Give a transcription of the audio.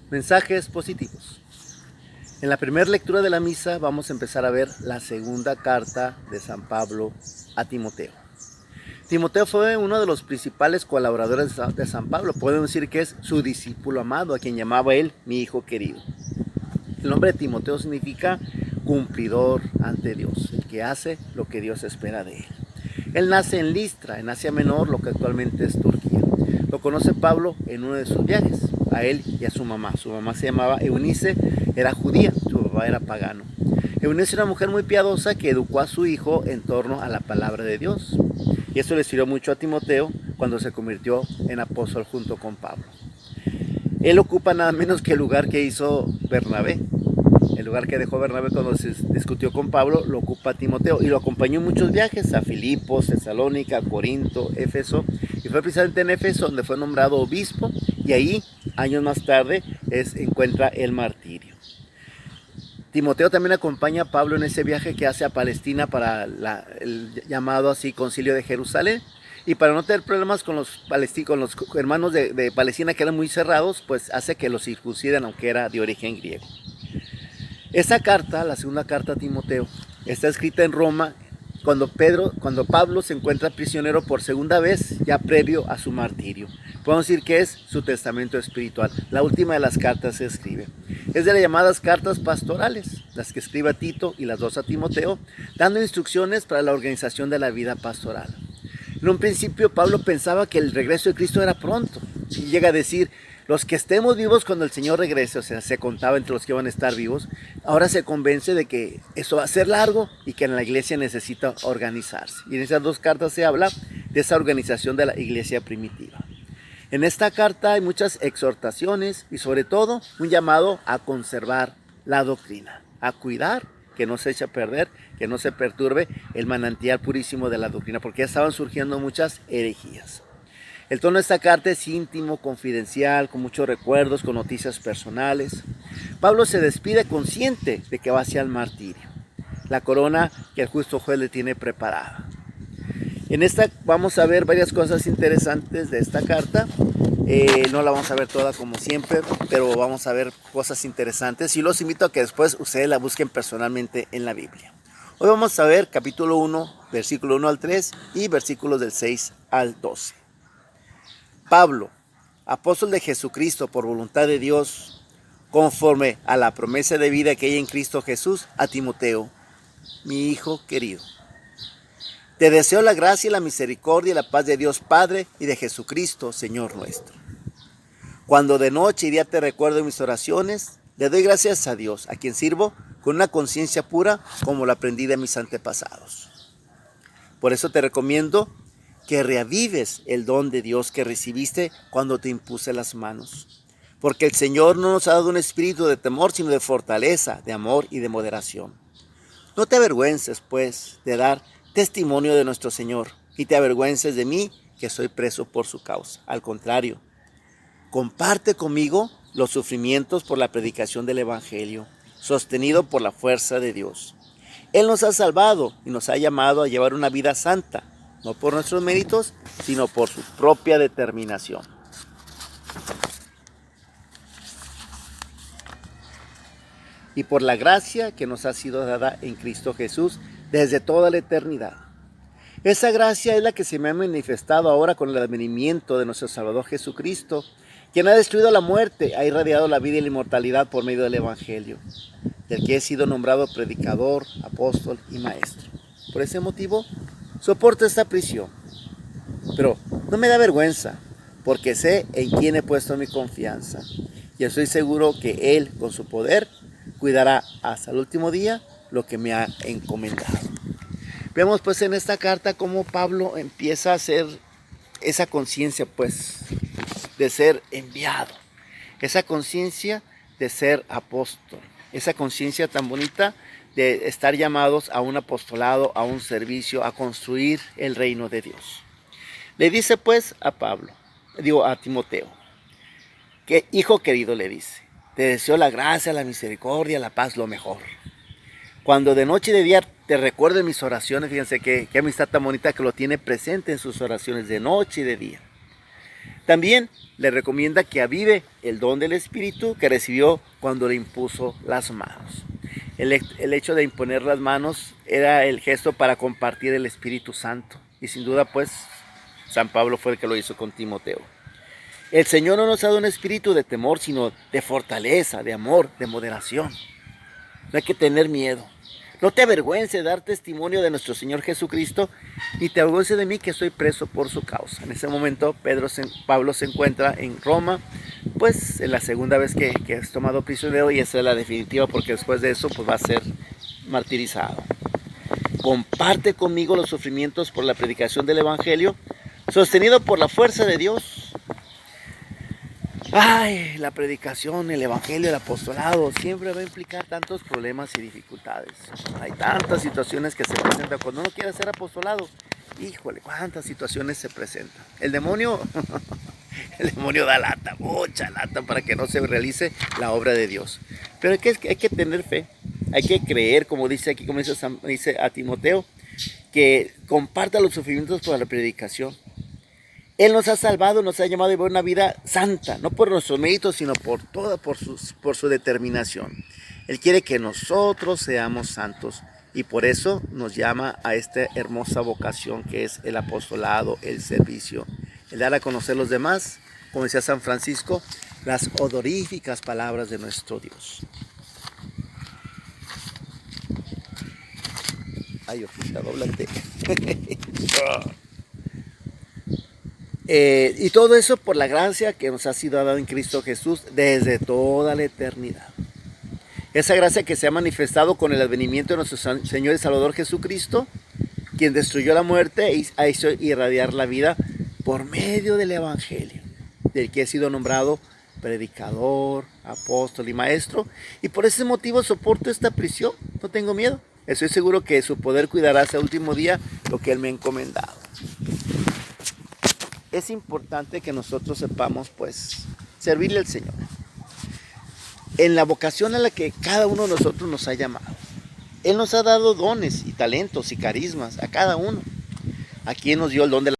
Mensajes positivos. En la primera lectura de la misa vamos a empezar a ver la segunda carta de San Pablo a Timoteo. Timoteo fue uno de los principales colaboradores de San Pablo. Podemos decir que es su discípulo amado, a quien llamaba él mi hijo querido. El nombre de Timoteo significa cumplidor ante Dios, el que hace lo que Dios espera de él. Él nace en Listra, en Asia Menor, lo que actualmente es Turquía. Lo conoce Pablo en uno de sus viajes, a él y a su mamá. Su mamá se llamaba Eunice, era judía, su papá era pagano. Eunice era una mujer muy piadosa que educó a su hijo en torno a la palabra de Dios. Y eso le sirvió mucho a Timoteo cuando se convirtió en apóstol junto con Pablo. Él ocupa nada menos que el lugar que hizo Bernabé. El lugar que dejó Bernabé cuando se discutió con Pablo lo ocupa Timoteo y lo acompañó en muchos viajes a Filipos, Tesalónica, Corinto, Éfeso, y fue precisamente en Éfeso donde fue nombrado obispo, y ahí años más tarde encuentra el martirio. Timoteo también acompaña a Pablo en ese viaje que hace a Palestina para el llamado así Concilio de Jerusalén, y para no tener problemas con los hermanos de Palestina, que eran muy cerrados, pues hace que los circuncidan, aunque era de origen griego. Esta carta, la segunda carta a Timoteo, está escrita en Roma cuando Pablo se encuentra prisionero por segunda vez, ya previo a su martirio. Podemos decir que es su testamento espiritual. La última de las cartas se escribe. Es de las llamadas cartas pastorales, las que escribe a Tito y las dos a Timoteo, dando instrucciones para la organización de la vida pastoral. En un principio Pablo pensaba que el regreso de Cristo era pronto, y llega a decir: los que estemos vivos cuando el Señor regrese, o sea, se contaba entre los que van a estar vivos, ahora se convence de que eso va a ser largo y que en la iglesia necesita organizarse. Y en esas dos cartas se habla de esa organización de la iglesia primitiva. En esta carta hay muchas exhortaciones y sobre todo un llamado a conservar la doctrina, a cuidar que no se eche a perder, que no se perturbe el manantial purísimo de la doctrina, porque ya estaban surgiendo muchas herejías. El tono de esta carta es íntimo, confidencial, con muchos recuerdos, con noticias personales. Pablo se despide consciente de que va hacia el martirio, la corona que el justo juez le tiene preparada. En esta vamos a ver varias cosas interesantes de esta carta. No la vamos a ver toda como siempre, pero vamos a ver cosas interesantes y los invito a que después ustedes la busquen personalmente en la Biblia. Hoy vamos a ver capítulo 1, versículo 1 al 3 y versículos del 6 al 12. Pablo, apóstol de Jesucristo por voluntad de Dios, conforme a la promesa de vida que hay en Cristo Jesús, a Timoteo, mi hijo querido. Te deseo la gracia y la misericordia y la paz de Dios Padre y de Jesucristo, Señor nuestro. Cuando de noche y día te recuerdo en mis oraciones, le doy gracias a Dios, a quien sirvo con una conciencia pura como la aprendí de mis antepasados. Por eso te recomiendo que reavives el don de Dios que recibiste cuando te impuse las manos. Porque el Señor no nos ha dado un espíritu de temor, sino de fortaleza, de amor y de moderación. No te avergüences, pues, de dar testimonio de nuestro Señor, y te avergüences de mí, que soy preso por su causa. Al contrario, comparte conmigo los sufrimientos por la predicación del Evangelio, sostenido por la fuerza de Dios. Él nos ha salvado y nos ha llamado a llevar una vida santa, no por nuestros méritos, sino por su propia determinación. Y por la gracia que nos ha sido dada en Cristo Jesús desde toda la eternidad. Esa gracia es la que se me ha manifestado ahora con el advenimiento de nuestro Salvador Jesucristo, quien ha destruido la muerte, ha irradiado la vida y la inmortalidad por medio del Evangelio, del que he sido nombrado predicador, apóstol y maestro. Por ese motivo, soporto esta prisión, pero no me da vergüenza, porque sé en quién he puesto mi confianza, y estoy seguro que Él, con su poder, cuidará hasta el último día lo que me ha encomendado. Vemos pues en esta carta cómo Pablo empieza a hacer esa conciencia pues de ser enviado, esa conciencia de ser apóstol, esa conciencia tan bonita de estar llamados a un apostolado, a un servicio, a construir el reino de Dios. Le dice pues a Timoteo, que hijo querido le dice, te deseo la gracia, la misericordia, la paz, lo mejor. Cuando de noche y de día te recuerdo en mis oraciones, fíjense qué amistad tan bonita que lo tiene presente en sus oraciones de noche y de día. También le recomienda que avive el don del Espíritu que recibió cuando le impuso las manos. El hecho de imponer las manos era el gesto para compartir el Espíritu Santo. Y sin duda, pues, San Pablo fue el que lo hizo con Timoteo. El Señor no nos ha dado un espíritu de temor, sino de fortaleza, de amor, de moderación. No hay que tener miedo. No te avergüences de dar testimonio de nuestro Señor Jesucristo, ni te avergüences de mí que estoy preso por su causa. En ese momento Pablo se encuentra en Roma, pues en la segunda vez que es tomado prisionero, y esa es la definitiva, porque después de eso pues va a ser martirizado. Comparte conmigo los sufrimientos por la predicación del Evangelio, sostenido por la fuerza de Dios. Ay, la predicación, el evangelio, el apostolado siempre va a implicar tantos problemas y dificultades. Hay tantas situaciones que se presentan cuando uno quiere hacer apostolado. Híjole, cuántas situaciones se presentan. El demonio da lata, mucha lata, para que no se realice la obra de Dios. Pero hay que tener fe, hay que creer, como dice aquí, como dice a Timoteo, que comparta los sufrimientos por la predicación. Él nos ha salvado, nos ha llamado a vivir una vida santa, no por nuestros méritos, sino por su determinación. Él quiere que nosotros seamos santos, y por eso nos llama a esta hermosa vocación que es el apostolado, el servicio, el dar a conocer a los demás, como decía San Francisco, las odoríficas palabras de nuestro Dios. Ay, hojita, dóblate. Y todo eso por la gracia que nos ha sido dada en Cristo Jesús desde toda la eternidad. Esa gracia que se ha manifestado con el advenimiento de nuestro Señor y Salvador Jesucristo, quien destruyó la muerte y ha hecho irradiar la vida por medio del Evangelio, del que he sido nombrado predicador, apóstol y maestro. Y por ese motivo soporto esta prisión, no tengo miedo. Estoy seguro que su poder cuidará hasta el último día lo que Él me ha encomendado. Es importante que nosotros sepamos, pues, servirle al Señor en la vocación a la que cada uno de nosotros nos ha llamado. Él nos ha dado dones y talentos y carismas a cada uno. ¿A quién nos dio el don de la